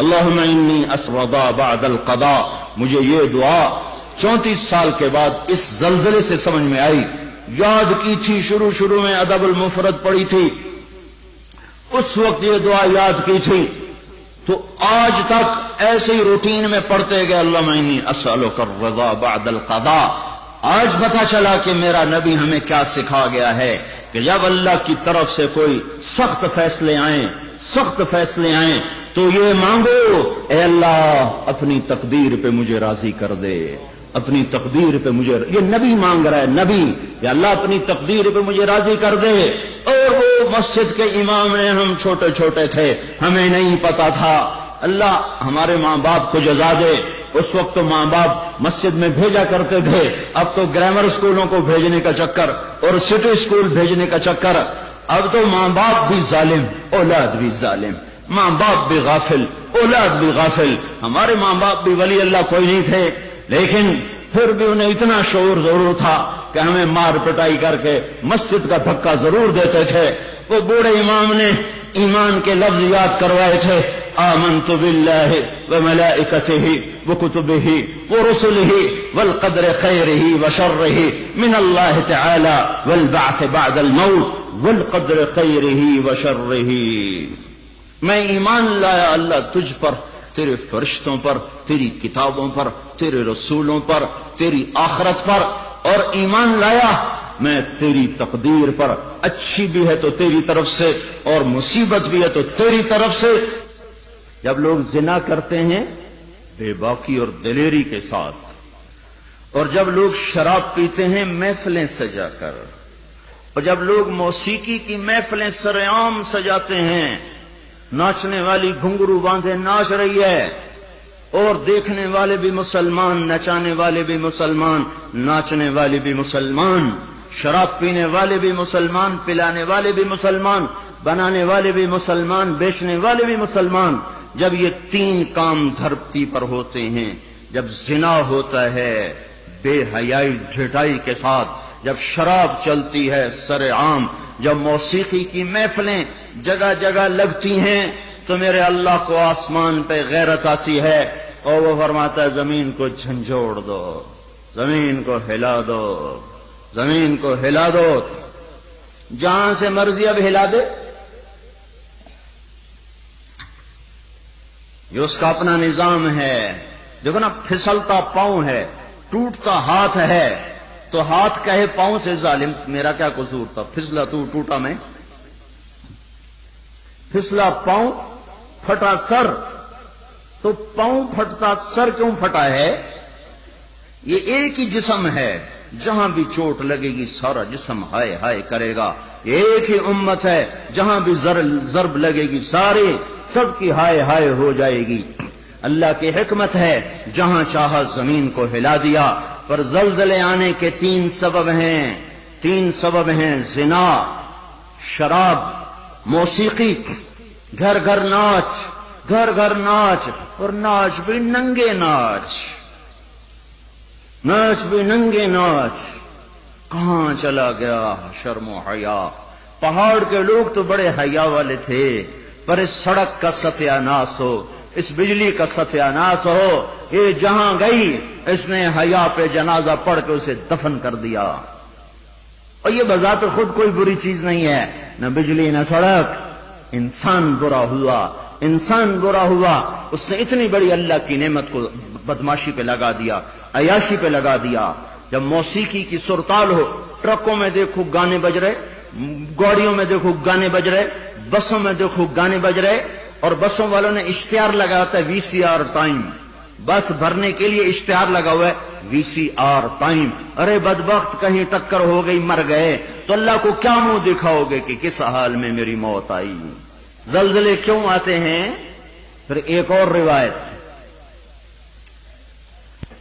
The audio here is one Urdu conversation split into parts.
اللہم انی اسردا بعد القضاء. مجھے یہ دعا 34 سال کے بعد اس زلزلے سے سمجھ میں آئی. یاد کی تھی شروع میں ادب المفرد پڑھی تھی، اس وقت یہ دعا یاد کی تھی، تو آج تک ایسے ہی روٹین میں پڑھتے گئے اللہم انی اسألک الرضا بعد القضاء. آج پتہ چلا کہ میرا نبی ہمیں کیا سکھا گیا ہے کہ جب اللہ کی طرف سے کوئی سخت فیصلے آئیں تو یہ مانگو، اے اللہ اپنی تقدیر پہ مجھے راضی کر دے، اپنی تقدیر پہ مجھے، یہ نبی مانگ رہا ہے، نبی، یا اللہ اپنی تقدیر پہ مجھے راضی کر دے. اور وہ مسجد کے امام نے، ہم چھوٹے تھے، ہمیں نہیں پتا تھا. اللہ ہمارے ماں باپ کو جزا دے. اس وقت تو ماں باپ مسجد میں بھیجا کرتے تھے، اب تو گرامر اسکولوں کو بھیجنے کا چکر اور سٹی اسکول بھیجنے کا چکر. اب تو ماں باپ بھی ظالم، اولاد بھی ظالم، ماں باپ بھی غافل، اولاد بھی غافل. ہمارے ماں باپ بھی ولی اللہ کوئی نہیں تھے، لیکن پھر بھی انہیں اتنا شعور ضرور تھا کہ ہمیں مار پٹائی کر کے مسجد کا دھکا ضرور دیتے تھے. وہ بوڑھے امام نے ایمان کے لفظ یاد کروائے تھے، آمنت باللہ وملائکتہ وکتبہ ورسلہ والقدر خیرہ وشرہ من اللہ تعالی والبعث بعد الموت والقدر خیرہ وشرہ. میں ایمان لایا اللہ تجھ پر، تیرے فرشتوں پر، تیری کتابوں پر، تیرے رسولوں پر، تیری آخرت پر، اور ایمان لایا میں تیری تقدیر پر، اچھی بھی ہے تو تیری طرف سے اور مصیبت بھی ہے تو تیری طرف سے. جب لوگ زنا کرتے ہیں بے باکی اور دلیری کے ساتھ، اور جب لوگ شراب پیتے ہیں محفلیں سجا کر، اور جب لوگ موسیقی کی محفلیں سرعام سجاتے ہیں، ناچنے والی گھنگرو باندھے ناچ رہی ہے، اور دیکھنے والے بھی مسلمان، نچانے والے بھی مسلمان، ناچنے والے بھی مسلمان، شراب پینے والے بھی مسلمان، پلانے والے بھی مسلمان، بنانے والے بھی مسلمان، بیچنے والے بھی مسلمان. جب یہ 3 کام دھرتی پر ہوتے ہیں، جب زنا ہوتا ہے بے حیائی ڈھٹائی کے ساتھ، جب شراب چلتی ہے سر عام، جب موسیقی کی محفلیں جگہ جگہ لگتی ہیں، تو میرے اللہ کو آسمان پہ غیرت آتی ہے اور وہ فرماتا ہے زمین کو جھنجھوڑ دو، زمین کو ہلا دو، زمین کو ہلا دو. جہاں سے مرضی اب ہلا دے، یہ اس کا اپنا نظام ہے. دیکھو نا، پھسلتا پاؤں ہے، ٹوٹتا ہاتھ ہے، تو ہاتھ کہے پاؤں سے ظالم میرا کیا قصور تھا، پھسلا تو ٹوٹا میں، پھسلا پاؤں پھٹا سر، تو پاؤں پھٹتا سر کیوں پھٹا ہے؟ یہ ایک ہی جسم ہے، جہاں بھی چوٹ لگے گی سارا جسم ہائے ہائے کرے گا. ایک ہی امت ہے، جہاں بھی ضرب لگے گی سارے سب کی ہائے ہائے ہو جائے گی. اللہ کی حکمت ہے، جہاں چاہا زمین کو ہلا دیا. پر زلزلے آنے کے 3 سبب ہیں، زنا، شراب، موسیقی. گھر گھر ناچ، اور ناچ بھی ننگے ناچ بھی ننگے ناچ. کہاں چلا گیا شرم و حیا؟ پہاڑ کے لوگ تو بڑے حیا والے تھے، پر اس سڑک کا ستیہ ناس ہو، اس بجلی کا ستیہ ناس ہو. یہ جہاں گئی اس نے حیا پہ جنازہ پڑھ کے اسے دفن کر دیا. اور یہ بذات خود کوئی بری چیز نہیں ہے، نہ بجلی نہ سڑک. انسان برا ہوا، اس نے اتنی بڑی اللہ کی نعمت کو بدماشی پہ لگا دیا، عیاشی پہ لگا دیا. جب موسیقی کی سرتال ہو، ٹرکوں میں دیکھو گانے بج رہے، گاڑیوں میں دیکھو گانے بج رہے، بسوں میں دیکھو گانے بج رہے، اور بسوں والوں نے اشتہار لگا ہوتا ہے VCR ٹائم. بس بھرنے کے لیے اشتہار لگا ہوا ہے VCR ٹائم. ارے بدبخت، کہیں ٹکر ہو گئی مر گئے تو اللہ کو کیا منہ دکھاؤ گے کہ کس حال میں میری موت آئی؟ زلزلے کیوں آتے ہیں؟ پھر ایک اور روایت،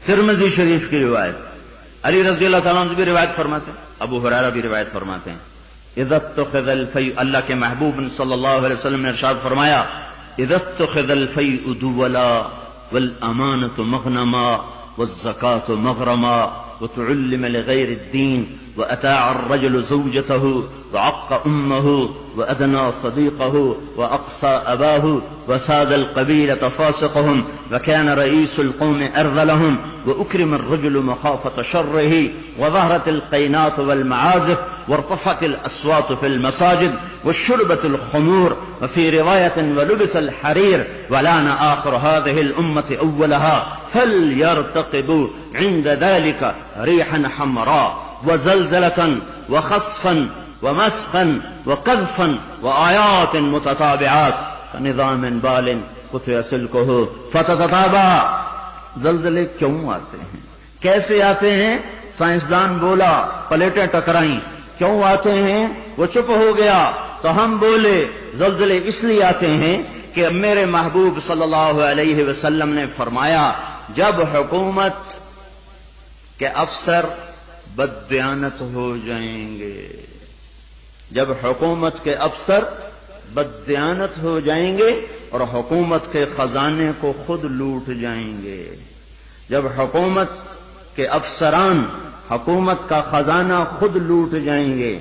ترمذی شریف کی روایت، علی رضی اللہ تعالیٰ عنہ بھی روایت فرماتے ہیں، ابو ہریرہ بھی روایت فرماتے ہیں. اذا اتخذ الفیء، اللہ کے محبوب صلی اللہ علیہ وسلم نے ارشاد فرمایا، اذا اتخذ الفیء دولا والامانة مغنما والزکاة مغرما وتعلم لغیر الدین وأتاع الرجل زوجته وعق أمه وأدنى صديقه وأقصى أباه وساد القبيلة فاسقهم وكان رئيس القوم أرذلهم وأكرم الرجل مخافة شره وظهرت القينات والمعازف وارتفعت الأصوات في المساجد وشربت الخمور وفي رواية ولبس الحرير ولعن آخر هذه الأمة أولها فليرتقبوا عند ذلك ريحا حمراء وزلزلة وخسفا ومسخا وقذفا وآيات متتابعات كنظام بال قطع سلكه فتتتابع. زلزلے کیوں آتے ہیں، کیسے آتے ہیں؟ سائنسدان بولا پلیٹیں ٹکرائیں. کیوں آتے ہیں؟ وہ چپ ہو گیا تو ہم بولے. زلزلے اس لیے آتے ہیں کہ میرے محبوب صلی اللہ علیہ وسلم نے فرمایا جب حکومت کے افسر بددیانت ہو جائیں گے، جب حکومت کے افسر بددیانت ہو جائیں گے اور حکومت کے خزانے کو خود لوٹ جائیں گے، جب حکومت کے افسران حکومت کا خزانہ خود لوٹ جائیں گے،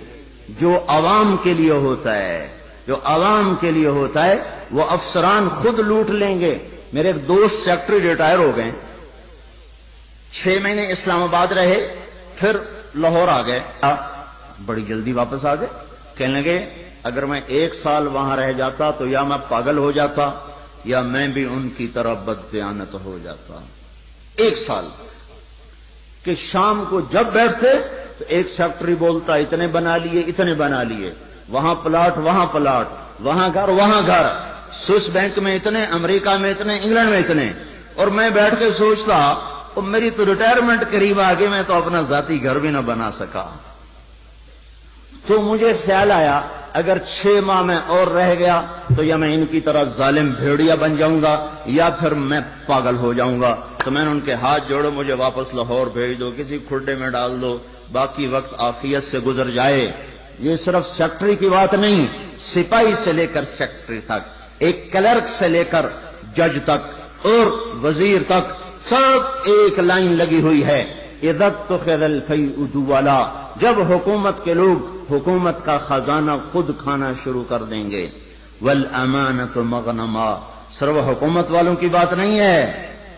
جو عوام کے لیے ہوتا ہے، جو عوام کے لیے ہوتا ہے وہ افسران خود لوٹ لیں گے. میرے ایک دوست سیکٹری ریٹائر ہو گئے، 6 مہینے اسلام آباد رہے، پھر لاہور آ گئے، بڑی جلدی واپس آ گئے. کہنے لگے اگر میں 1 سال وہاں رہ جاتا تو یا میں پاگل ہو جاتا یا میں بھی ان کی طرح بددیانت ہو جاتا. 1 سال کہ شام کو جب بیٹھتے تو ایک سیکٹری بولتا اتنے بنا لیے اتنے بنا لیے، وہاں پلاٹ وہاں پلاٹ، وہاں گھر وہاں گھر، سوئس بینک میں اتنے، امریکہ میں اتنے، انگلینڈ میں اتنے. اور میں بیٹھ کے سوچتا اور میری تو ریٹائرمنٹ قریب آ گئی، میں تو اپنا ذاتی گھر بھی نہ بنا سکا. تو مجھے خیال آیا اگر 6 ماہ میں اور رہ گیا تو یا میں ان کی طرح ظالم بھیڑیا بن جاؤں گا یا پھر میں پاگل ہو جاؤں گا. تو میں نے ان کے ہاتھ جوڑے، مجھے واپس لاہور بھیج دو، کسی کھڈے میں ڈال دو، باقی وقت عافیت سے گزر جائے. یہ صرف سیکٹری کی بات نہیں، سپاہی سے لے کر سیکٹری تک، ایک کلرک سے لے کر جج تک اور وزیر تک سب ایک لائن لگی ہوئی ہے. اذا اتخذ الفیء دولا، جب حکومت کے لوگ حکومت کا خزانہ خود کھانا شروع کر دیں گے. والامانۃ مغنما، صرف حکومت والوں کی بات نہیں ہے.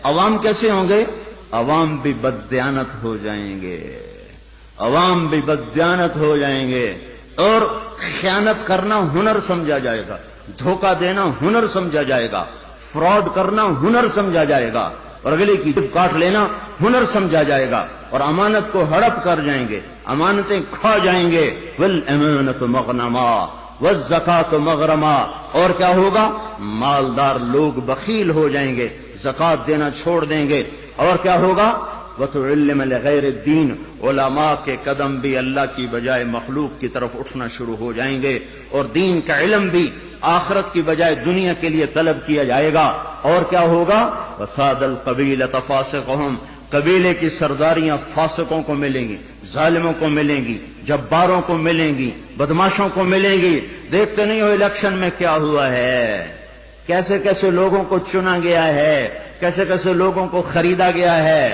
عوام کیسے ہوں گے؟ عوام بھی بددیانت ہو جائیں گے، عوام بھی بددیانت ہو جائیں گے اور خیانت کرنا ہنر سمجھا جائے گا، دھوکہ دینا ہنر سمجھا جائے گا، فراڈ کرنا ہنر سمجھا جائے گا اور اگلے کی جب کاٹ لینا ہنر سمجھا جائے گا اور امانت کو ہڑپ کر جائیں گے، امانتیں کھا جائیں گے. والامانۃ مغنما والزکاۃ مغرما، اور کیا ہوگا؟ مالدار لوگ بخیل ہو جائیں گے، زکات دینا چھوڑ دیں گے. اور کیا ہوگا؟ وتعلم لغیر الدین، علماء کے قدم بھی اللہ کی بجائے مخلوق کی طرف اٹھنا شروع ہو جائیں گے اور دین کا علم بھی آخرت کی بجائے دنیا کے لیے طلب کیا جائے گا. اور کیا ہوگا؟ وساد القبیلۃ فاسقہم، قبیلے کی سرداریاں فاسقوں کو ملیں گی، ظالموں کو ملیں گی، جباروں کو ملیں گی، بدماشوں کو ملیں گی. دیکھتے نہیں ہو الیکشن میں کیا ہوا ہے، کیسے کیسے لوگوں کو چنا گیا ہے، کیسے کیسے لوگوں کو خریدا گیا ہے.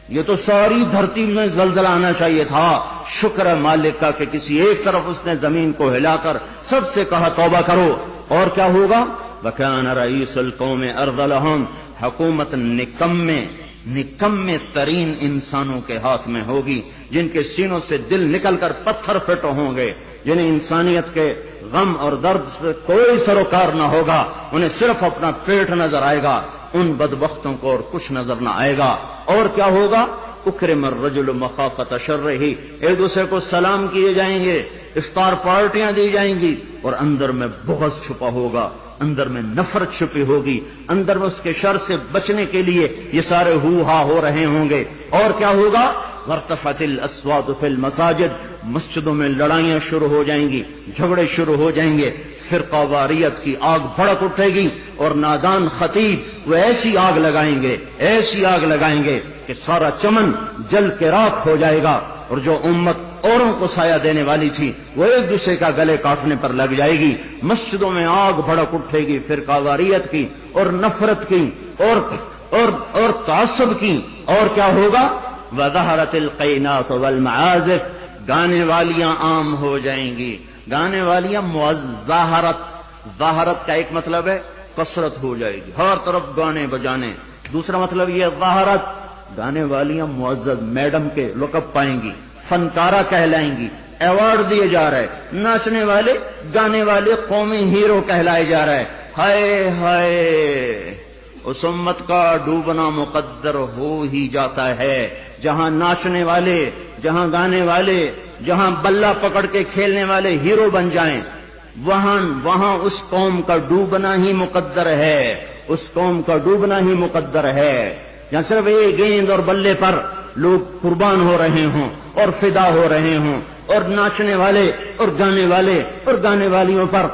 یہ تو ساری دھرتی میں زلزلہ آنا چاہیے تھا. شکر ہے مالک کا کہ کسی ایک طرف اس نے زمین کو ہلا کر سب سے کہا توبہ کرو. اور کیا ہوگا؟ وَكَانَ رَئِيسُ الْقَوْمِ أَرْذَلَهُمْ، حکومت نکمے ترین انسانوں کے ہاتھ میں ہوگی، جن کے سینوں سے دل نکل کر پتھر فٹ ہوں گے، جنہیں انسانیت کے غم اور درد سے کوئی سروکار نہ ہوگا، انہیں صرف اپنا پیٹ نظر آئے گا. ان بدبختوں کو اور کچھ نظر نہ آئے گا. اور کیا ہوگا؟ اکرم الرجل مخافۃ شرہ، ایک دوسرے کو سلام کیے جائیں گے، افطار پارٹیاں دی جائیں گی اور اندر میں بغض چھپا ہوگا، اندر میں نفرت چھپی ہوگی، اندر میں اس کے شر سے بچنے کے لیے یہ سارے ہو ہا ہو رہے ہوں گے. اور کیا ہوگا؟ وارتفعت الاصوات فی المساجد، مسجدوں میں لڑائیاں شروع ہو جائیں گی، جھگڑے شروع ہو جائیں گے، فرقہ واریت کی آگ بھڑک اٹھے گی اور نادان خطیب وہ ایسی آگ لگائیں گے، ایسی آگ لگائیں گے کہ سارا چمن جل کے راکھ ہو جائے گا. اور جو امت اوروں کو سایہ دینے والی تھی وہ ایک دوسرے کا گلے کاٹنے پر لگ جائے گی. مسجدوں میں آگ بھڑک اٹھے گی فرقہ واریت کی اور نفرت کی اور تعصب کی. اور کیا ہوگا؟ وظہرت القینات والمعازف، گانے والیاں عام ہو جائیں گی. گانے والیاں ظاہرت کا ایک مطلب ہے کثرت ہو جائے گی، ہر طرف گانے بجانے. دوسرا مطلب یہ ظاہرت، گانے والیاں معزز میڈم کے لقب پائیں گی، فنکارہ کہلائیں گی، ایوارڈ دیے جا رہے. ناچنے والے گانے والے قومی ہیرو کہلائے جا رہے. ہائے ہائے، اس امت کا ڈوبنا مقدر ہو ہی جاتا ہے. جہاں ناچنے والے، جہاں گانے والے، جہاں بلہ پکڑ کے کھیلنے والے ہیرو بن جائیں، وہاں اس قوم کا ڈوبنا ہی مقدر ہے. اس قوم کا ڈوبنا ہی مقدر ہے. جہاں صرف ایک گیند اور بلے پر لوگ قربان ہو رہے ہوں اور فدا ہو رہے ہوں، اور ناچنے والے اور گانے والے اور گانے والیوں پر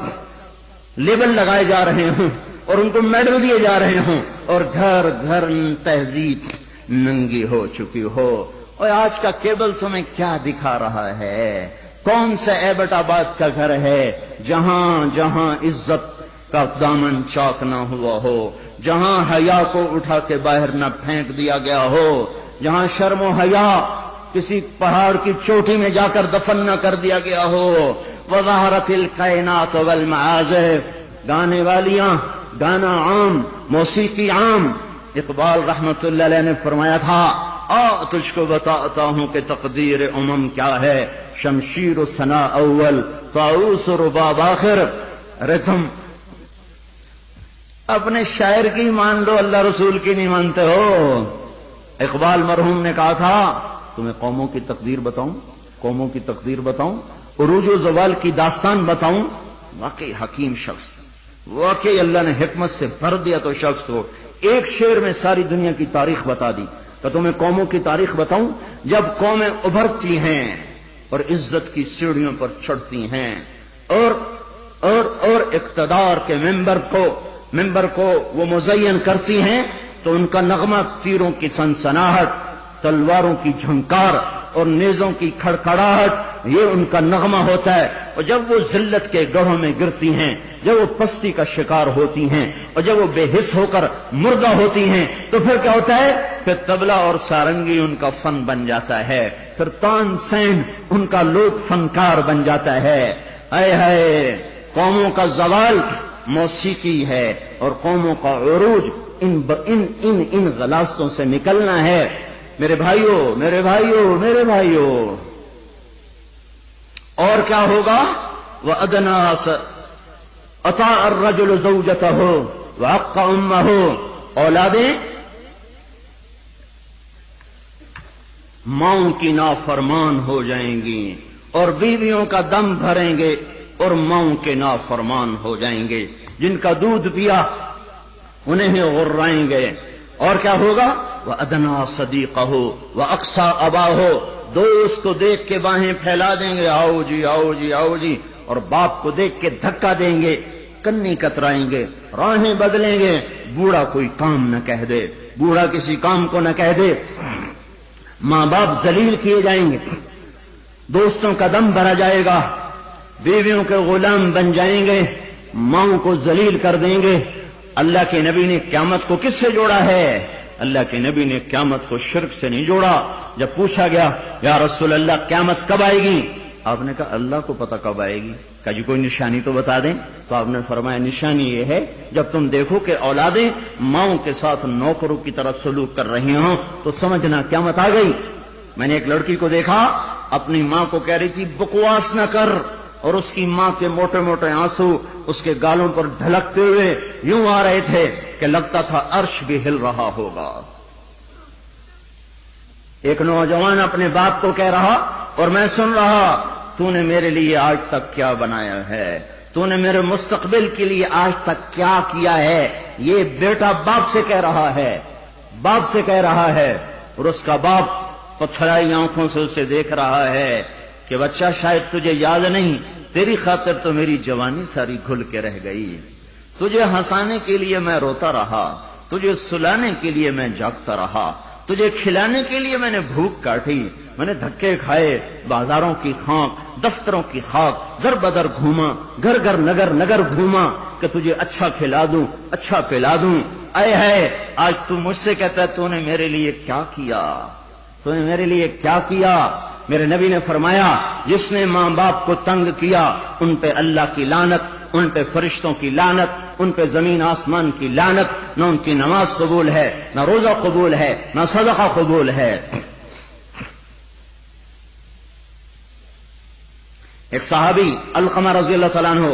لیبل لگائے جا رہے ہوں اور ان کو میڈل دیے جا رہے ہوں، اور گھر گھر تہذیب ننگی ہو چکی ہو. اور آج کا کیبل تمہیں کیا دکھا رہا ہے؟ کون سا ایبٹ آباد کا گھر ہے جہاں جہاں عزت کا دامن چاک نہ ہوا ہو، جہاں حیا کو اٹھا کے باہر نہ پھینک دیا گیا ہو، جہاں شرم و حیا کسی پہاڑ کی چوٹی میں جا کر دفن نہ کر دیا گیا ہو. وظہرت الکائنات والمعازف، گانے والیاں، گانا عام، موسیقی عام. اقبال رحمت اللہ علیہ نے فرمایا تھا، تجھ کو بتاتا ہوں کہ تقدیر امم کیا ہے، شمشیر و ثنا اول، طاؤس و رباب آخر. ارے تم اپنے شاعر کی مان لو، اللہ رسول کی نہیں مانتے ہو. اقبال مرحوم نے کہا تھا، تمہیں قوموں کی تقدیر بتاؤں، قوموں کی تقدیر بتاؤں، عروج و زوال کی داستان بتاؤں. واقعی حکیم شخص، واقعی اللہ نے حکمت سے بھر دیا تو شخص ہو. ایک شعر میں ساری دنیا کی تاریخ بتا دی. تو تمہیں قوموں کی تاریخ بتاؤں جب قومیں ابھرتی ہیں اور عزت کی سیڑھیوں پر چڑھتی ہیں اور اقتدار کے ممبر کو وہ مزین کرتی ہیں، تو ان کا نغمہ تیروں کی سنسناہٹ، تلواروں کی جھنکار اور نیزوں کی کھڑکھڑاہٹ، یہ ان کا نغمہ ہوتا ہے. اور جب وہ ذلت کے گڑھوں میں گرتی ہیں، جب وہ پستی کا شکار ہوتی ہیں، اور جب وہ بے حس ہو کر مردہ ہوتی ہیں، تو پھر کیا ہوتا ہے؟ پھر طبلہ اور سارنگی ان کا فن بن جاتا ہے، پھر تان سین ان کا لوک فنکار بن جاتا ہے. اے ہے قوموں کا زوال موسیقی ہے، اور قوموں کا عروج ان غلاستوں سے نکلنا ہے. میرے بھائیوں، میرے بھائیوں، میرے بھائیوں، اور کیا ہوگا؟ وَأَدْنَا أَطَاعَ الرَّجُلُ زَوْجَتَهُ وَعَقَّ أُمَّهُ. اولادیں ماؤں کی نافرمان ہو جائیں گی، اور بیویوں کا دم بھریں گے اور ماؤں کے نافرمان ہو جائیں گے. جن کا دودھ پیا انہیں غرائیں گے. اور کیا ہوگا؟ وَأَدْنَا صَدِيقَهُ وَأَقْصَى أَبَاهُ. دوست کو دیکھ کے باہیں پھیلا دیں گے، آؤ جی آؤ جی آؤ جی، اور باپ کو دیکھ کے دھکا دیں گے، کنی کترائیں گے، راہیں بدلیں گے. بوڑھا کوئی کام نہ کہہ دے، بوڑھا کسی کام کو نہ کہہ دے. ماں باپ ذلیل کیے جائیں گے، دوستوں کا دم بھرا جائے گا، بیویوں کے غلام بن جائیں گے، ماؤں کو ذلیل کر دیں گے. اللہ کے نبی نے قیامت کو کس سے جوڑا ہے؟ اللہ کے نبی نے قیامت کو شرک سے نہیں جوڑا. جب پوچھا گیا یا رسول اللہ قیامت کب آئے گی، آپ نے کہا اللہ کو پتہ کب آئے گی. کہا جی کوئی نشانی تو بتا دیں. تو آپ نے فرمایا نشانی یہ ہے جب تم دیکھو کہ اولادیں ماؤں کے ساتھ نوکروں کی طرح سلوک کر رہی ہوں تو سمجھنا قیامت آ گئی. میں نے ایک لڑکی کو دیکھا اپنی ماں کو کہہ رہی تھی بکواس نہ کر، اور اس کی ماں کے موٹے موٹے آنسو اس کے گالوں پر ڈھلکتے ہوئے یوں آ رہے تھے کہ لگتا تھا عرش بھی ہل رہا ہوگا. ایک نوجوان اپنے باپ کو کہہ رہا اور میں سن رہا، تو نے میرے لیے آج تک کیا بنایا ہے، تو نے میرے مستقبل کے لیے آج تک کیا کیا ہے. یہ بیٹا باپ سے کہہ رہا ہے، باپ سے کہہ رہا ہے. اور اس کا باپ پتھرائی آنکھوں سے اسے دیکھ رہا ہے کہ بچہ شاید تجھے یاد نہیں، تیری خاطر تو میری جوانی ساری گھل کے رہ گئی. تجھے ہنسانے کے لیے میں روتا رہا، تجھے سلانے کے لیے میں جاگتا رہا، تجھے کھلانے کے لیے میں نے بھوک کاٹی، میں نے دھکے کھائے، بازاروں کی خاک، دفتروں کی خاک، در بدر گھوما، گھر گھر نگر نگر گھوما کہ تجھے اچھا کھلا دوں، اچھا پلا دوں. اے ہے آج تو مجھ سے کہتا ہے تو نے میرے لیے کیا کیا، تو نے میرے لیے کیا کیا. میرے نبی نے فرمایا جس نے ماں باپ کو تنگ کیا ان پہ اللہ کی لعنت، ان پہ فرشتوں کی لعنت، ان پہ زمین آسمان کی لعنت، نہ ان کی نماز قبول ہے، نہ روزہ قبول ہے، نہ صدقہ قبول ہے۔ ایک صحابی علقمہ رضی اللہ تعالیٰ عنہ،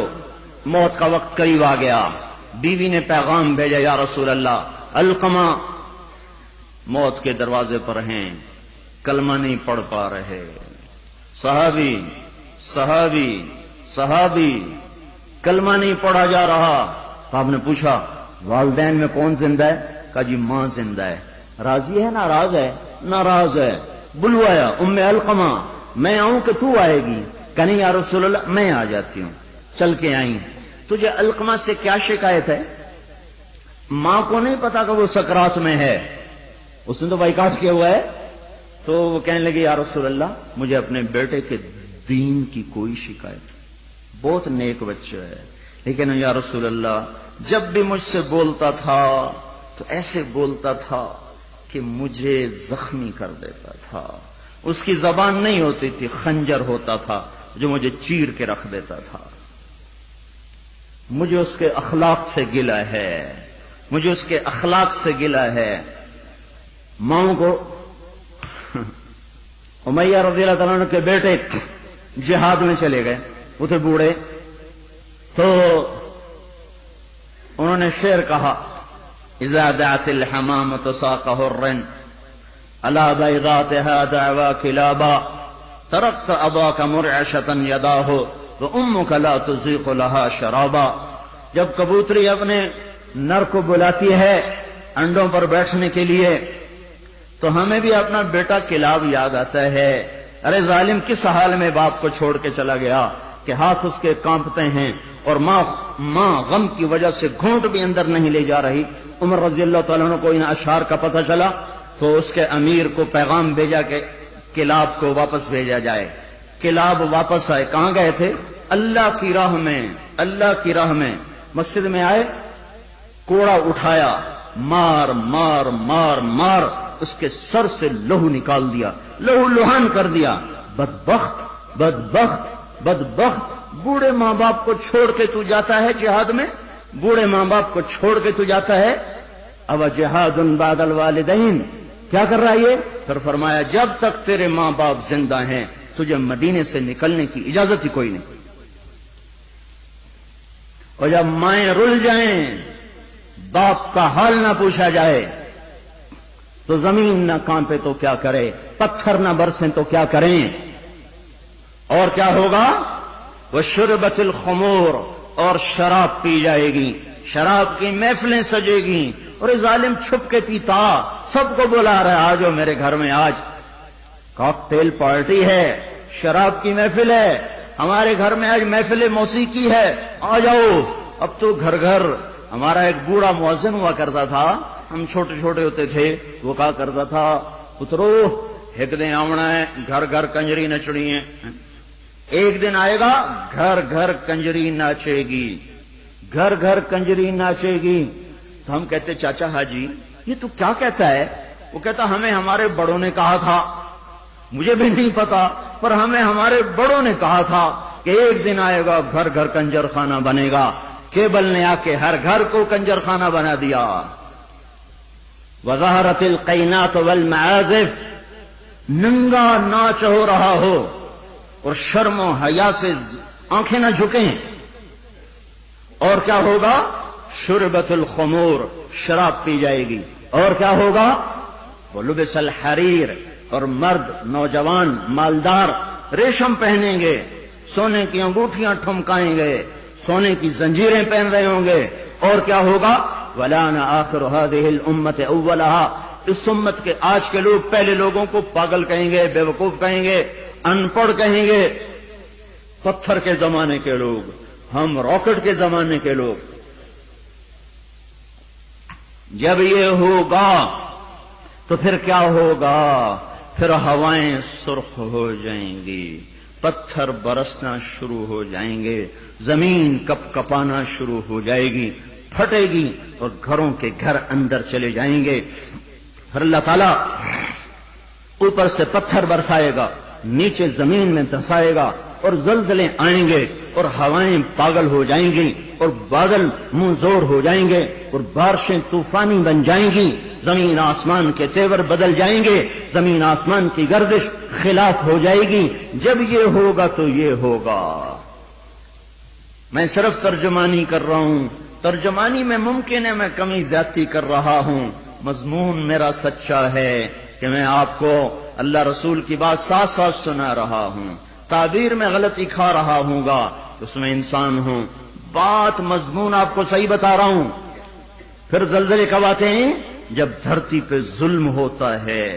موت کا وقت قریب آ گیا، بیوی نے پیغام بھیجا یا رسول اللہ علقمہ موت کے دروازے پر ہیں، کلمہ نہیں پڑھ پا رہے۔ صحابی کلمہ نہیں پڑھا جا رہا۔ آپ نے پوچھا والدین میں کون زندہ ہے؟ کہا جی ماں زندہ ہے۔ راضی ہے ناراض ہے؟ ناراض ہے۔ بلوایا ام علقمہ، میں آؤں کہ تو آئے گی؟ کہ نہیں یا رسول اللہ میں آ جاتی ہوں۔ چل کے آئیں۔ تجھے علقمہ سے کیا شکایت ہے؟ ماں کو نہیں پتا کہ وہ سکرات میں ہے، اس نے تو بائیکاٹ کیا ہوا ہے۔ تو وہ کہنے لگے یا رسول اللہ مجھے اپنے بیٹے کے دین کی کوئی شکایت، بہت نیک بچہ ہے، لیکن یا رسول اللہ جب بھی مجھ سے بولتا تھا تو ایسے بولتا تھا کہ مجھے زخمی کر دیتا تھا، اس کی زبان نہیں ہوتی تھی، خنجر ہوتا تھا جو مجھے چیر کے رکھ دیتا تھا۔ مجھے اس کے اخلاق سے گلہ ہے، مجھے اس کے اخلاق سے گلہ ہے۔ ماؤں کو امیہ رضی اللہ تعالیٰ عنہ کے بیٹے جہاد میں چلے گئے، وہ تھے بوڑھے، تو انہوں نے شعر کہا اذا دعت الحمامة ساق حر على بيضاتها دعوى كلابا تركت اباك مرعشة يداه وامك لا تزيق لها شرابا۔ جب کبوتری اپنے نر کو بلاتی ہے انڈوں پر بیٹھنے کے لیے تو ہمیں بھی اپنا بیٹا کلاب یاد آتا ہے۔ ارے ظالم کس حال میں باپ کو چھوڑ کے چلا گیا کہ ہاتھ اس کے کانپتے ہیں اور ماں غم کی وجہ سے گھونٹ بھی اندر نہیں لے جا رہی۔ عمر رضی اللہ تعالیٰ عنہ کو ان اشعار کا پتہ چلا تو اس کے امیر کو پیغام بھیجا کہ کلاب کو واپس بھیجا جائے۔ کلاب واپس آئے، کہاں گئے تھے؟ اللہ کی راہ میں، اللہ کی راہ میں۔ مسجد میں آئے، کوڑا اٹھایا، مار مار مار مار اس کے سر سے لہو نکال دیا، لہو لہان کر دیا۔ بدبخت بدبخت بدبخت، بوڑھے ماں باپ کو چھوڑ کے تو جاتا ہے جہاد میں، بوڑھے ماں باپ کو چھوڑ کے تو جاتا ہے۔ اب جہاد بعد الوالدین، کیا کر رہا ہے یہ؟ پھر فرمایا جب تک تیرے ماں باپ زندہ ہیں تجھے مدینے سے نکلنے کی اجازت ہی کوئی نہیں، اور جب مائیں رل جائیں، باپ کا حال نہ پوچھا جائے تو زمین نہ کانپے تو کیا کرے، پتھر نہ برسیں تو کیا کریں۔ اور کیا ہوگا؟ وشربت الخمور، اور شراب پی جائے گی، شراب کی محفلیں سجے گی، اور ظالم چھپ کے پیتا، سب کو بلا رہا ہے آجو میرے گھر میں، آج کاکٹیل پارٹی ہے، شراب کی محفل ہے، ہمارے گھر میں آج محفل موسیقی ہے، آ جاؤ۔ اب تو گھر گھر، ہمارا ایک بوڑھا مؤذن ہوا کرتا تھا، ہم چھوٹے چھوٹے ہوتے تھے، وہ کہا کرتا تھا پترو ایک دن آونا ہے گھر گھر کنجری نچڑی ہے، ایک دن آئے گا گھر گھر کنجری ناچے گی، گھر گھر کنجری ناچے گی۔ تو ہم کہتے چاچا حاجی یہ تو کیا کہتا ہے؟ وہ کہتا ہمیں ہمارے بڑوں نے کہا تھا، مجھے بھی نہیں پتا پر ہمیں ہمارے بڑوں نے کہا تھا کہ ایک دن آئے گا گھر گھر کنجر خانہ بنے گا۔ کیبل نے آ کے ہر گھر کو کنجر خانہ بنا دیا۔ وظہرت القینات والمعازف، ننگا ناچ ہو رہا ہو اور شرم و حیا سے آنکھیں نہ جھکیں۔ اور کیا ہوگا؟ شربت الخمور، شراب پی جائے گی۔ اور کیا ہوگا؟ ولبس الحریر، اور مرد نوجوان مالدار ریشم پہنیں گے، سونے کی انگوٹھیاں ٹھمکائیں گے، سونے کی زنجیریں پہن رہے ہوں گے۔ اور کیا ہوگا؟ وَلَانَ آخِرُ هَذِهِ الْأُمَّةِ أَوَّلَهَا، اس امت کے آج کے لوگ پہلے لوگوں کو پاگل کہیں گے، بے وقوف کہیں گے، ان پڑھ کہیں گے۔ پتھر کے زمانے کے لوگ، ہم راکٹ کے زمانے کے لوگ۔ جب یہ ہوگا تو پھر کیا ہوگا؟ پھر ہوائیں سرخ ہو جائیں گی، پتھر برسنا شروع ہو جائیں گے، زمین کپ کپانا شروع ہو جائے گی، پھٹے گی اور گھروں کے گھر اندر چلے جائیں گے۔ پھر اللہ تعالیٰ اوپر سے پتھر برسائے گا، نیچے زمین میں دھسائے گا اور زلزلے آئیں گے اور ہوائیں پاگل ہو جائیں گی اور بادل منہ زور ہو جائیں گے اور بارشیں طوفانی بن جائیں گی، زمین آسمان کے تیور بدل جائیں گے، زمین آسمان کی گردش خلاف ہو جائے گی۔ جب یہ ہوگا تو یہ ہوگا۔ میں صرف ترجمانی کر رہا ہوں، ترجمانی میں ممکن ہے میں کمی زیادتی کر رہا ہوں، مضمون میرا سچا ہے کہ میں آپ کو اللہ رسول کی بات ساتھ ساتھ سنا رہا ہوں۔ تعبیر میں غلطی کھا رہا ہوں گا، اس میں انسان ہوں، بات مضمون آپ کو صحیح بتا رہا ہوں۔ پھر زلزلے کب آتے ہیں؟ جب دھرتی پہ ظلم ہوتا ہے،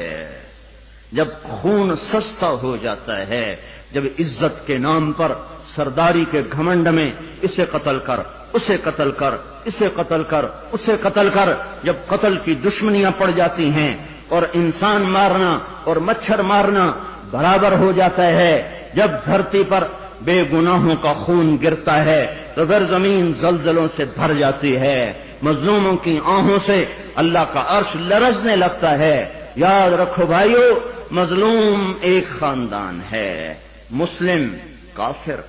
جب خون سستا ہو جاتا ہے، جب عزت کے نام پر سرداری کے گھمنڈ میں اسے قتل کر، اسے قتل کر، اسے قتل کر، اسے قتل کر، جب قتل کی دشمنیاں پڑ جاتی ہیں اور انسان مارنا اور مچھر مارنا برابر ہو جاتا ہے، جب دھرتی پر بے گناہوں کا خون گرتا ہے تو پھر زمین زلزلوں سے بھر جاتی ہے، مظلوموں کی آہوں سے اللہ کا عرش لرزنے لگتا ہے۔ یاد رکھو بھائیو، مظلوم ایک خاندان ہے، مسلم، کافر،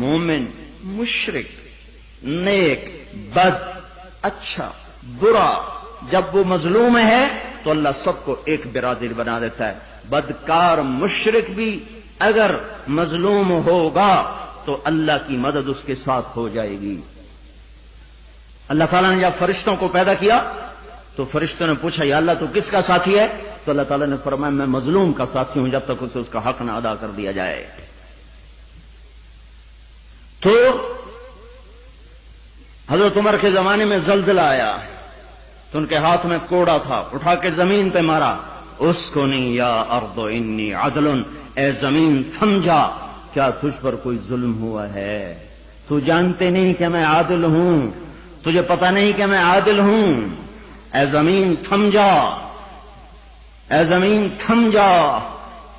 مومن، مشرک، نیک، بد، اچھا، برا، جب وہ مظلوم ہے تو اللہ سب کو ایک برادری بنا دیتا ہے۔ بدکار مشرک بھی اگر مظلوم ہوگا تو اللہ کی مدد اس کے ساتھ ہو جائے گی۔ اللہ تعالیٰ نے جب فرشتوں کو پیدا کیا تو فرشتوں نے پوچھا یا اللہ تو کس کا ساتھی ہے؟ تو اللہ تعالیٰ نے فرمایا میں مظلوم کا ساتھی ہوں جب تک اسے اس کا حق نہ ادا کر دیا جائے۔ تو حضرت عمر کے زمانے میں زلزلہ آیا تو ان کے ہاتھ میں کوڑا تھا، اٹھا کے زمین پہ مارا، اسکنی یا ارض انی عدل، اے زمین تھم جا، کیا تجھ پر کوئی ظلم ہوا ہے؟ تو جانتے نہیں کہ میں عادل ہوں، تجھے پتہ نہیں کہ میں عادل ہوں، اے زمین تھم جا، اے زمین تھم جا،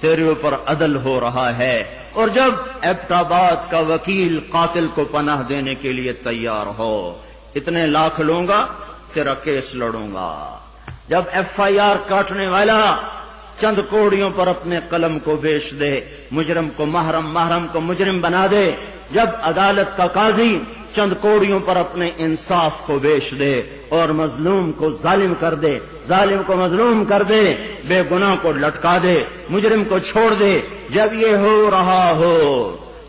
تیرے اوپر عدل ہو رہا ہے۔ اور جب ایبٹ آباد کا وکیل قاتل کو پناہ دینے کے لیے تیار ہو، اتنے لاکھ لوں گا، تیرا کیس لڑوں گا، جب ایف آئی آر کاٹنے والا چند کوڑیوں پر اپنے قلم کو بیچ دے، مجرم کو محرم، محرم کو مجرم بنا دے، جب عدالت کا قاضی چند کوڑیوں پر اپنے انصاف کو بیچ دے اور مظلوم کو ظالم کر دے، ظالم کو مظلوم کر دے، بے گناہ کو لٹکا دے، مجرم کو چھوڑ دے، جب یہ ہو رہا ہو،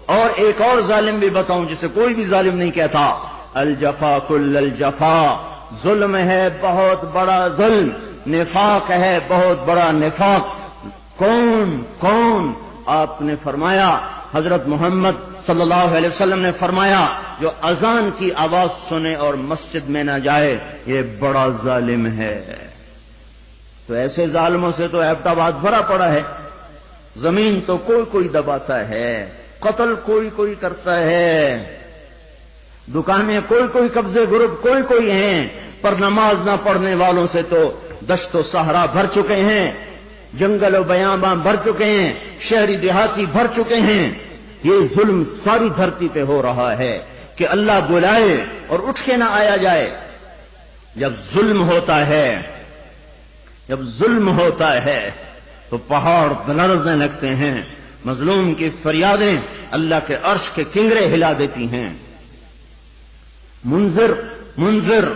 اور ایک اور ظالم بھی بتاؤں جسے کوئی بھی ظالم نہیں کہتا، الجفا کل الجفا، ظلم ہے بہت بڑا ظلم، نفاق ہے بہت بڑا نفاق۔ کون کون؟ آپ نے فرمایا، حضرت محمد صلی اللہ علیہ وسلم نے فرمایا، جو اذان کی آواز سنے اور مسجد میں نہ جائے یہ بڑا ظالم ہے۔ تو ایسے ظالموں سے تو ایبٹ آباد بھرا پڑا ہے، زمین تو کوئی کوئی دباتا ہے، قتل کوئی کوئی کرتا ہے، دکانیں کوئی کوئی، قبضے گروپ کوئی کوئی ہیں، پر نماز نہ پڑھنے والوں سے تو دشت و صحرا بھر چکے ہیں، جنگل و بیاباں بھر چکے ہیں، شہری دیہاتی بھر چکے ہیں۔ یہ ظلم ساری دھرتی پہ ہو رہا ہے کہ اللہ بلائے اور اٹھ کے نہ آیا جائے۔ جب ظلم ہوتا ہے، جب ظلم ہوتا ہے تو پہاڑ لرزنے لگتے ہیں، مظلوم کی فریادیں اللہ کے عرش کے کنگرے ہلا دیتی ہیں۔ منذر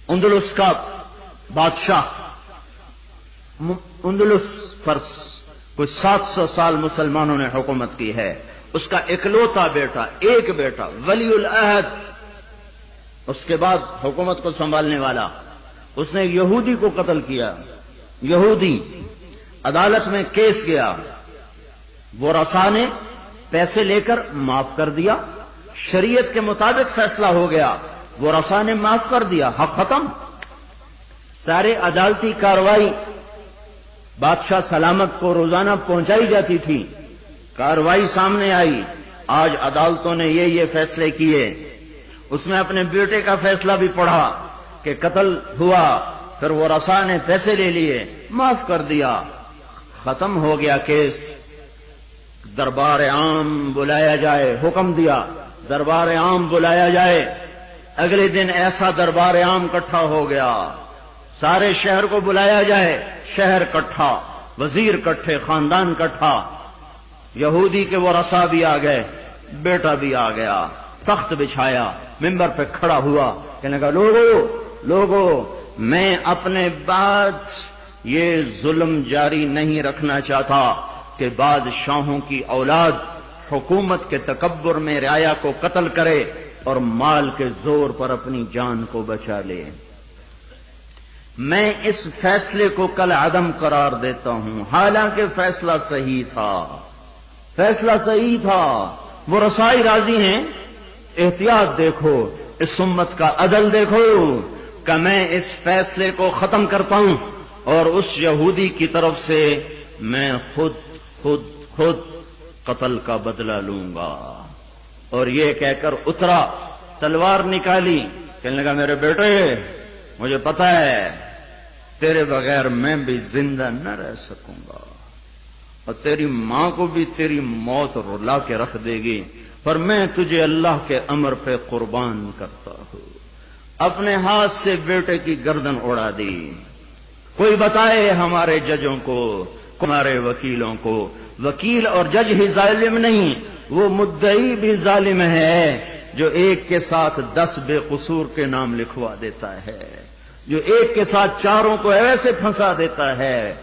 اندلس کا بادشاہ، اندلس پر کوئی 700 سال مسلمانوں نے حکومت کی ہے، اس کا اکلوتا بیٹا، ایک بیٹا ولی العہد، اس کے بعد حکومت کو سنبھالنے والا، اس نے یہودی کو قتل کیا، یہودی، عدالت میں کیس گیا، وہ رسا نے پیسے لے کر معاف کر دیا، شریعت کے مطابق فیصلہ ہو گیا، وہ رسا نے معاف کر دیا، حق ختم۔ سارے عدالتی کارروائی بادشاہ سلامت کو روزانہ پہنچائی جاتی تھی، کارروائی سامنے آئی، آج عدالتوں نے یہ فیصلے کیے، اس میں اپنے بیٹے کا فیصلہ بھی پڑھا کہ قتل ہوا، پھر وہ رسا نے پیسے لے لیے، معاف کر دیا، ختم ہو گیا کیس۔ دربار عام بلایا جائے، حکم دیا دربار عام بلایا جائے، اگلے دن ایسا دربار عام اکٹھا ہو گیا، سارے شہر کو بلایا جائے، شہر اکٹھا، وزیر کٹھے، خاندان کٹھا، یہودی کے وہ رسا بھی آ گئے، بیٹا بھی آ گیا، تخت بچھایا، ممبر پہ کھڑا ہوا، کہنے لگا لوگوں میں اپنے بعد یہ ظلم جاری نہیں رکھنا چاہتا کہ بادشاہوں کی اولاد حکومت کے تکبر میں رعایا کو قتل کرے اور مال کے زور پر اپنی جان کو بچا لے۔ میں اس فیصلے کو کل عدم قرار دیتا ہوں، حالانکہ فیصلہ صحیح تھا، وہ رسائی راضی ہیں۔ احتیاط دیکھو، اس امت کا عدل دیکھو کہ میں اس فیصلے کو ختم کرتا ہوں اور اس یہودی کی طرف سے میں خود قتل کا بدلہ لوں گا۔ اور یہ کہہ کر اترا، تلوار نکالی، کہنے لگا میرے بیٹے مجھے پتا ہے تیرے بغیر میں بھی زندہ نہ رہ سکوں گا اور تیری ماں کو بھی تیری موت رلا کے رکھ دے گی، پر میں تجھے اللہ کے امر پہ قربان کرتا ہوں۔ اپنے ہاتھ سے بیٹے کی گردن اڑا دی۔ کوئی بتائے ہمارے ججوں کو، ہمارے وکیلوں کو، وکیل اور جج ہی ظالم نہیں، وہ مدعی بھی ظالم ہے جو ایک کے ساتھ 10 بے قصور کے نام لکھوا دیتا ہے، جو ایک کے ساتھ 4 کو ایسے پھنسا دیتا ہے۔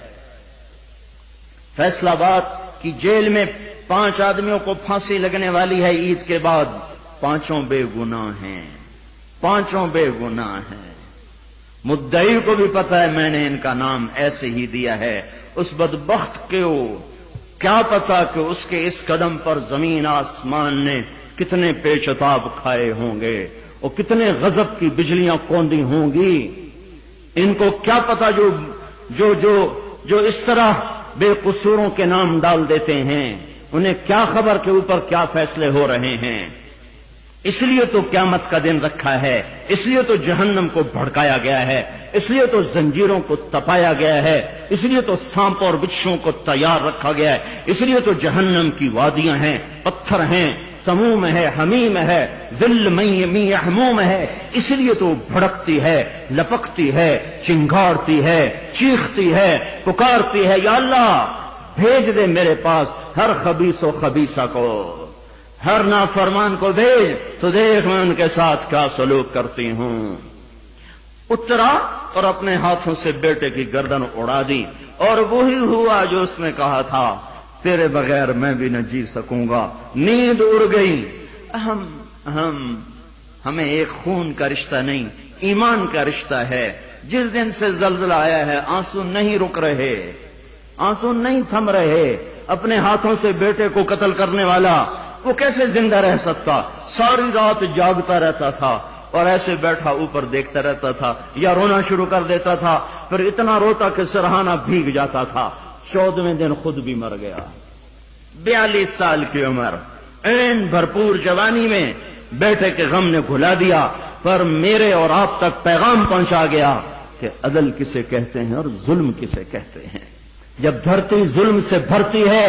فیصل آباد کی جیل میں 5 آدمیوں کو پھانسی لگنے والی ہے عید کے بعد، 5 بے گناہ ہیں، 5 بے گناہ ہیں۔ مدعی کو بھی پتا ہے میں نے ان کا نام ایسے ہی دیا ہے، اس بدبخت کو کیا پتا کہ اس کے اس قدم پر زمین آسمان نے کتنے پیچتاب کھائے ہوں گے اور کتنے غضب کی بجلیاں کوندی ہوں گی۔ ان کو کیا پتا جو اس طرح بے قصوروں کے نام ڈال دیتے ہیں، انہیں کیا خبر کہ اوپر کیا فیصلے ہو رہے ہیں۔ اس لیے تو قیامت کا دن رکھا ہے، اس لیے تو جہنم کو بھڑکایا گیا ہے، اس لیے تو زنجیروں کو تپایا گیا ہے، اس لیے تو سانپ اور بچھوؤں کو تیار رکھا گیا ہے، اس لیے تو جہنم کی وادیاں ہیں، پتھر ہیں، سموم ہے، حمیم ہے، ذل می حموم ہے، اس لیے تو بھڑکتی ہے، لپکتی ہے، چنگاڑتی ہے، چیختی ہے، پکارتی ہے، یا اللہ بھیج دے میرے پاس ہر خبیث و خبیثہ کو، ہر نافرمان کو بھیج تو دیکھ میں ان کے ساتھ کیا سلوک کرتی ہوں۔ اترا اور اپنے ہاتھوں سے بیٹے کی گردن اڑا دی، اور وہی ہوا جو اس نے کہا تھا، تیرے بغیر میں بھی نہ جی سکوں گا۔ نیند اڑ گئی۔ ہمیں ایک خون کا رشتہ نہیں، ایمان کا رشتہ ہے۔ جس دن سے زلزلہ آیا ہے آنسو نہیں رک رہے، آنسو نہیں تھم رہے۔ اپنے ہاتھوں سے بیٹے کو قتل کرنے والا وہ کیسے زندہ رہ سکتا؟ ساری رات جاگتا رہتا تھا اور ایسے بیٹھا اوپر دیکھتا رہتا تھا، یا رونا شروع کر دیتا تھا، پھر اتنا روتا کہ سرہانہ بھیگ جاتا تھا۔ 14ویں دن خود بھی مر گیا۔ 42 سال کی عمر، این بھرپور جوانی میں بیٹے کے غم نے گھلا دیا، پر میرے اور آپ تک پیغام پہنچا گیا کہ عدل کسے کہتے ہیں اور ظلم کسے کہتے ہیں۔ جب دھرتی ظلم سے بھرتی ہے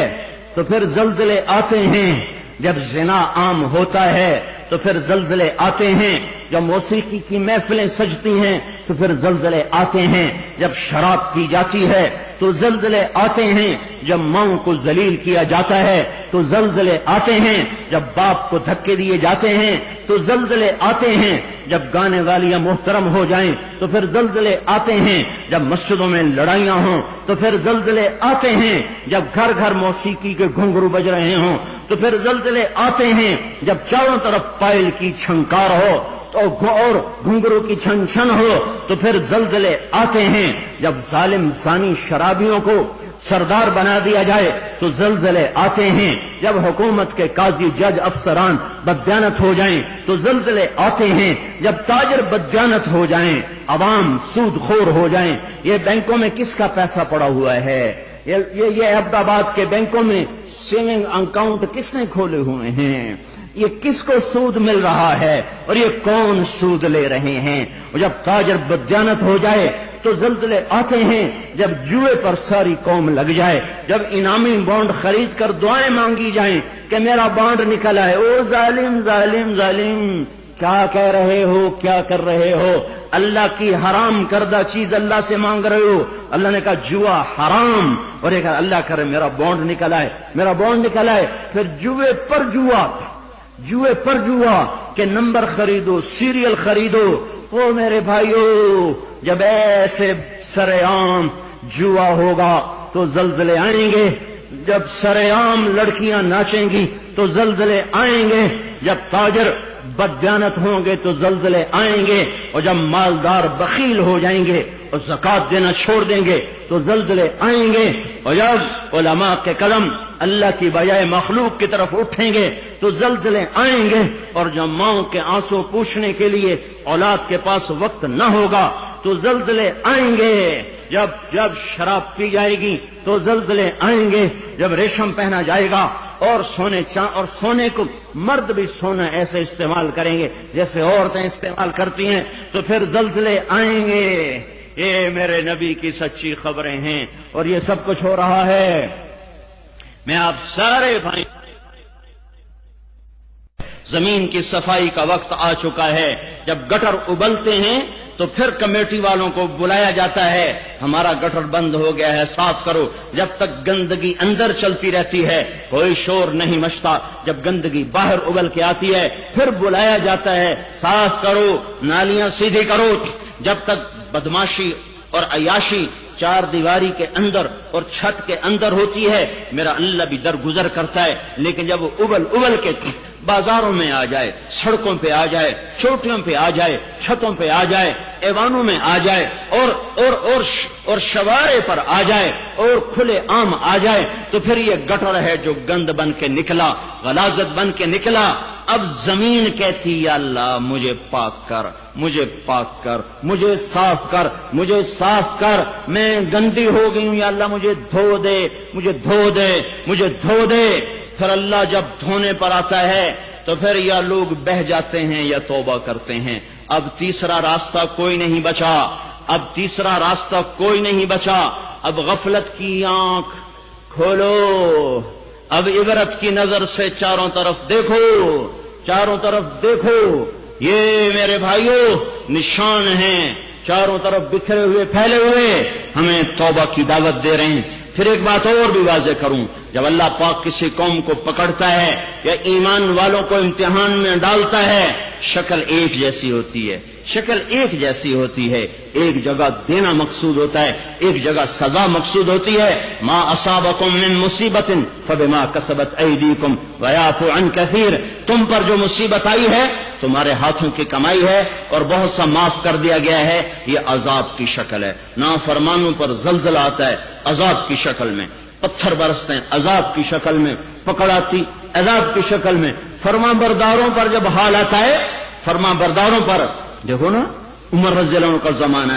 تو پھر زلزلے آتے ہیں، جب زنا عام ہوتا ہے تو پھر زلزلے آتے ہیں، جب موسیقی کی محفلیں سجتی ہیں تو پھر زلزلے آتے ہیں، جب شراب پی جاتی ہے تو زلزلے آتے ہیں، جب ماؤں کو ذلیل کیا جاتا ہے تو زلزلے آتے ہیں، جب باپ کو دھکے دیے جاتے ہیں تو زلزلے آتے ہیں، جب گانے والیاں محترم ہو جائیں تو پھر زلزلے آتے ہیں، جب مسجدوں میں لڑائیاں ہوں تو پھر زلزلے آتے ہیں، جب گھر گھر موسیقی کے گھنگرو بج رہے ہوں تو پھر زلزلے آتے ہیں، جب چاروں طرف پائل کی چھنکار ہو اور گھنگرو کی چھن چھن ہو تو پھر زلزلے آتے ہیں، جب ظالم زانی شرابیوں کو سردار بنا دیا جائے تو زلزلے آتے ہیں، جب حکومت کے قاضی جج افسران بددیانت ہو جائیں تو زلزلے آتے ہیں، جب تاجر بددیانت ہو جائیں، عوام سود خور ہو جائیں۔ یہ بینکوں میں کس کا پیسہ پڑا ہوا ہے؟ یہ عبد آباد کے بینکوں میں سیونگ اکاؤنٹ کس نے کھولے ہوئے ہیں؟ یہ کس کو سود مل رہا ہے اور یہ کون سود لے رہے ہیں؟ اور جب تاجر بددیانت ہو جائے تو زلزلے آتے ہیں، جب جوئے پر ساری قوم لگ جائے، جب انعامی بانڈ خرید کر دعائیں مانگی جائیں کہ میرا بانڈ نکلا ہے، او ظالم ظالم ظالم، کیا کہہ رہے ہو، کیا کر رہے ہو؟ اللہ کی حرام کردہ چیز اللہ سے مانگ رہے ہو۔ اللہ نے کہا جوا حرام، اور یہ کہا اللہ کرے میرا بانڈ نکل آئے، میرا بانڈ نکل آئے۔ پھر جوے پر جوا کہ نمبر خریدو، سیریل خریدو۔ او میرے بھائیو، جب ایسے سرے عام جوا ہوگا تو زلزلے آئیں گے، جب سرے عام لڑکیاں ناچیں گی تو زلزلے آئیں گے، جب تاجر بددیانت ہوں گے تو زلزلے آئیں گے، اور جب مالدار بخیل ہو جائیں گے اور زکات دینا چھوڑ دیں گے تو زلزلے آئیں گے، اور جب علماء کے قلم اللہ کی بجائے مخلوق کی طرف اٹھیں گے تو زلزلے آئیں گے، اور جب ماؤں کے آنسو پوچھنے کے لیے اولاد کے پاس وقت نہ ہوگا تو زلزلے آئیں گے، جب شراب پی جائے گی تو زلزلے آئیں گے، جب ریشم پہنا جائے گا اور سونے کو مرد بھی سونا ایسے استعمال کریں گے جیسے عورتیں استعمال کرتی ہیں تو پھر زلزلے آئیں گے۔ یہ میرے نبی کی سچی خبریں ہیں، اور یہ سب کچھ ہو رہا ہے۔ میں آپ سارے بھائی، زمین کی صفائی کا وقت آ چکا ہے۔ جب گٹر ابلتے ہیں تو پھر کمیٹی والوں کو بلایا جاتا ہے، ہمارا گٹر بند ہو گیا ہے، صاف کرو۔ جب تک گندگی اندر چلتی رہتی ہے کوئی شور نہیں مچتا، جب گندگی باہر ابل کے آتی ہے پھر بلایا جاتا ہے، صاف کرو، نالیاں سیدھی کرو۔ جب تک بدماشی اور عیاشی چار دیواری کے اندر اور چھت کے اندر ہوتی ہے میرا اللہ بھی درگزر کرتا ہے، لیکن جب وہ ابل کے بازاروں میں آ جائے، سڑکوں پہ آ جائے، چوٹیوں پہ آ جائے، چھتوں پہ آ جائے، ایوانوں میں آ جائے، اور شوارے پر آ جائے، اور کھلے عام آ جائے، تو پھر یہ گٹر ہے جو گند بن کے نکلا، غلاظت بن کے نکلا۔ اب زمین کہتی یا اللہ مجھے پاک کر، مجھے پاک کر، مجھے صاف کر، مجھے صاف کر، میں گندی ہو گئی ہوں، یا اللہ مجھے دھو دے، مجھے دھو دے، مجھے دھو دے۔ پھر اللہ جب دھونے پر آتا ہے تو پھر یا لوگ بہہ جاتے ہیں یا توبہ کرتے ہیں۔ اب تیسرا راستہ کوئی نہیں بچا، اب تیسرا راستہ کوئی نہیں بچا۔ اب غفلت کی آنکھ کھولو، اب عبرت کی نظر سے چاروں طرف دیکھو، چاروں طرف دیکھو۔ یہ میرے بھائیوں نشان ہیں، چاروں طرف بکھرے ہوئے پھیلے ہوئے، ہمیں توبہ کی دعوت دے رہے ہیں۔ پھر ایک بات اور بھی واضح کروں، جب اللہ پاک کسی قوم کو پکڑتا ہے یا ایمان والوں کو امتحان میں ڈالتا ہے، شکل ایک جیسی ہوتی ہے، شکل ایک جیسی ہوتی ہے، ایک جگہ دینا مقصود ہوتا ہے، ایک جگہ سزا مقصود ہوتی ہے۔ ما اصابکم من مصیبت فبما کسبت ایدیکم ویعفو عن کثیر، تم پر جو مصیبت آئی ہے تمہارے ہاتھوں کی کمائی ہے اور بہت سا معاف کر دیا گیا ہے، یہ عذاب کی شکل ہے۔ نافرمانوں پر زلزلہ آتا ہے عذاب کی شکل میں، پتھر برستے ہیں عذاب کی شکل میں، پکڑاتی عذاب کی شکل میں۔ فرما برداروں پر جب حال آتا ہے، فرما برداروں پر دیکھو نا، عمر رضی اللہ عنہ کا زمانہ